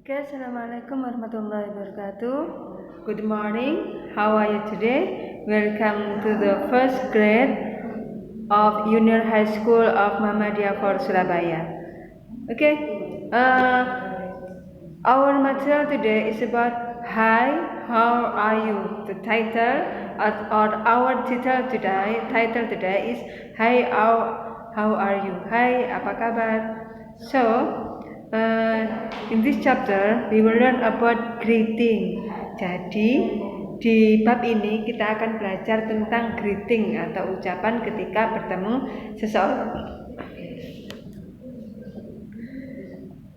Okay, Assalamualaikum warahmatullahi wabarakatuh. Good morning. How are you today? Welcome to the first grade of Junior High School of Muhammadiyah for Surabaya. Okay. Our material today is about Hi, how are you? The title or our title today is Hi, how are you? Hai, apa kabar? So, in this chapter we will learn about greeting. Jadi di bab ini kita akan belajar tentang greeting atau ucapan ketika bertemu seseorang.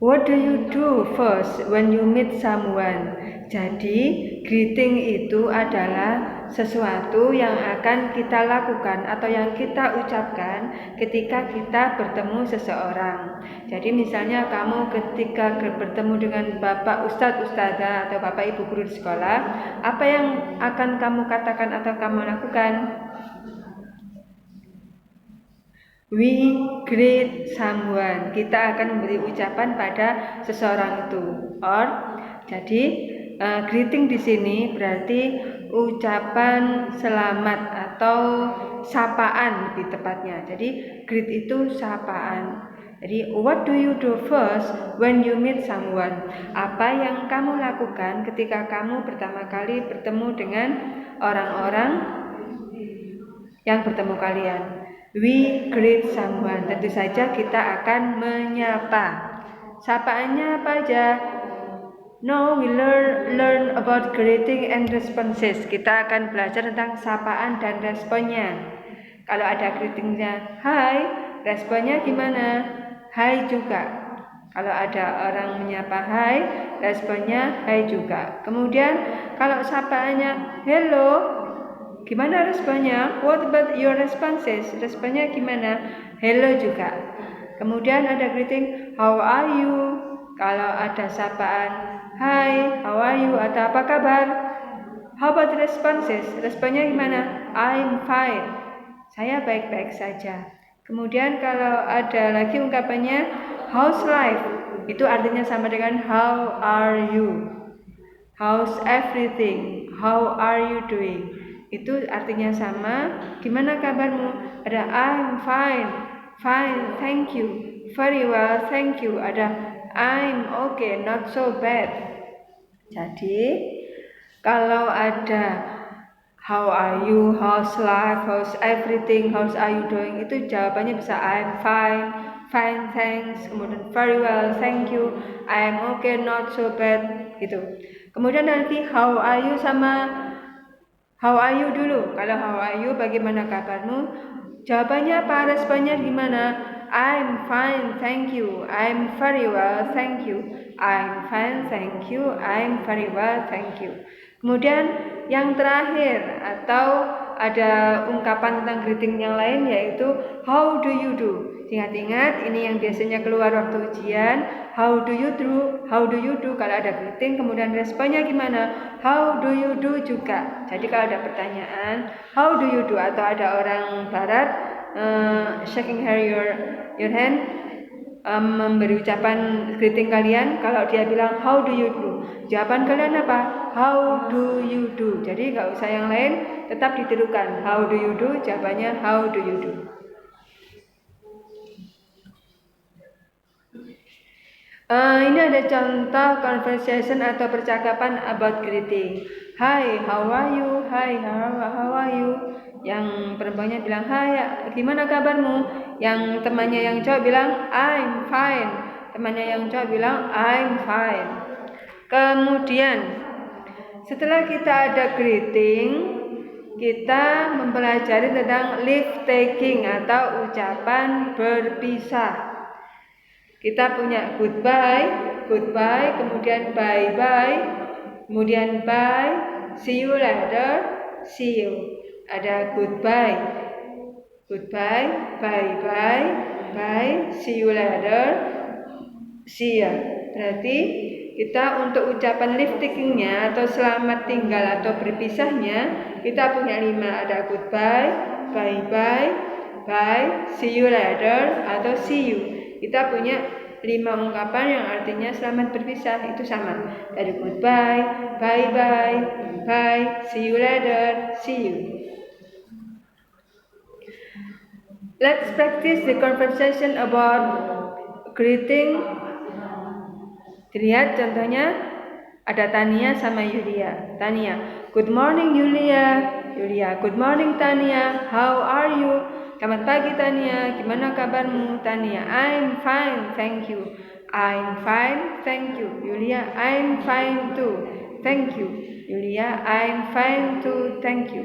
What do you do first when you meet someone? Jadi, greeting itu adalah sesuatu yang akan kita lakukan atau yang kita ucapkan ketika kita bertemu seseorang. Jadi, misalnya kamu ketika bertemu dengan Bapak Ustadz Ustadzah atau Bapak Ibu guru di sekolah, apa yang akan kamu katakan atau kamu lakukan? We greet someone. Kita akan memberi ucapan pada seseorang itu. Jadi greeting di sini berarti ucapan selamat atau sapaan lebih tepatnya. Jadi greet itu sapaan. Jadi what do you do first when you meet someone? Apa yang kamu lakukan ketika kamu pertama kali bertemu dengan orang-orang yang bertemu kalian? We greet someone. Tentu saja kita akan menyapa. Sapaannya apa aja? No, we learn about greeting and responses. Kita akan belajar tentang sapaan dan responnya. Kalau ada greetingnya hai, responnya gimana? Hai juga. Kalau ada orang menyapa hai, responnya hai juga. Kemudian kalau sapaannya hello, gimana responnya? What about your responses? Responnya gimana? Hello juga. Kemudian ada greeting, how are you? Kalau ada sapaan, hi, how are you? Atau apa kabar? How about responses? Responnya gimana? I'm fine. Saya baik-baik saja. Kemudian kalau ada lagi ungkapannya, how's life? Itu artinya sama dengan how are you? How's everything? How are you doing? Itu artinya sama. Gimana kabarmu? Ada I'm fine, fine, thank you, very well, thank you. Ada I'm okay, not so bad. Jadi kalau ada how are you, how's life, how's everything, how's are you doing, itu jawabannya bisa I'm fine, fine, thanks, kemudian very well, thank you, I'm okay, not so bad, gitu. Kemudian nanti how are you sama how are you dulu. Kalau how are you, bagaimana kabarmu? Jawabannya apa? Responnya gimana? I'm fine, thank you. I'm very well, thank you. I'm fine, thank you. I'm very well, thank you. Kemudian yang terakhir atau ada ungkapan tentang greeting yang lain yaitu how do you do. Ingat-ingat ini yang biasanya keluar waktu ujian. How do you do? How do you do? Kalau ada greeting kemudian responnya gimana? How do you do juga. Jadi kalau ada pertanyaan how do you do atau ada orang barat shaking your hand memberi ucapan greeting kalian, kalau dia bilang how do you do, jawaban kalian apa? How do you do. Jadi nggak usah yang lain, tetap ditirukan how do you do, jawabannya how do you do. Ini ada contoh conversation atau percakapan about greeting. Hi, how are you? Hi, how are you? Yang perempuannya bilang, hai, gimana kabarmu? Yang temannya yang cowok bilang, I'm fine. Temannya yang cowok bilang, I'm fine. Kemudian, setelah kita ada greeting, kita mempelajari tentang leave taking atau ucapan berpisah. Kita punya goodbye, kemudian bye-bye, kemudian bye, see you later, see you. Ada goodbye, bye-bye, bye, see you later, see ya. Berarti kita untuk ucapan leave takingnya atau selamat tinggal atau berpisahnya kita punya 5. Ada goodbye, bye-bye, bye, see you later atau see you. Kita punya 5 ungkapan yang artinya selamat berpisah itu sama. Dari goodbye, bye-bye, bye, see you later, see you. Let's practice the conversation about greeting. Dilihat contohnya ada Tania sama Yulia. Tania, good morning Yulia. Yulia, good morning Tania. How are you? Selamat pagi Tania. Gimana kabarmu Tania? I'm fine, thank you. I'm fine, thank you. Yulia, I'm fine too. Thank you. Yulia, I'm fine too. Thank you.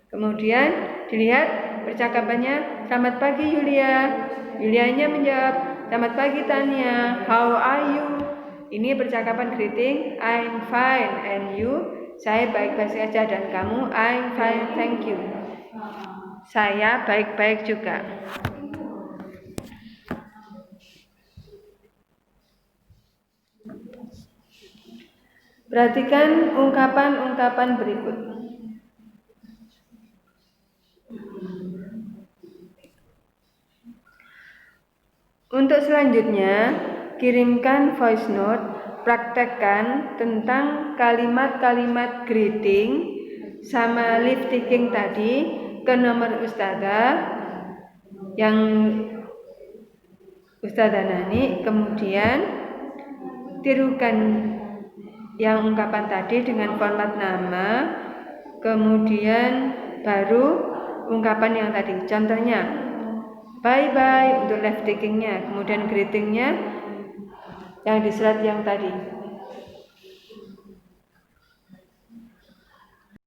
Kemudian dilihat percakapannya, selamat pagi Yulia. Yulianya menjawab, selamat pagi Tania. How are you? Ini percakapan greeting, I'm fine and you. Saya baik-baik saja dan kamu, I'm fine, thank you. Saya baik-baik juga. Perhatikan ungkapan-ungkapan berikut. Untuk selanjutnya, kirimkan voice note, praktekkan tentang kalimat-kalimat greeting sama live taking tadi ke nomor Ustazah yang Ustazah Nani, kemudian tirukan yang ungkapan tadi dengan format nama, kemudian baru ungkapan yang tadi. Contohnya, bye-bye untuk live takingnya, kemudian greetingnya yang di slide yang tadi.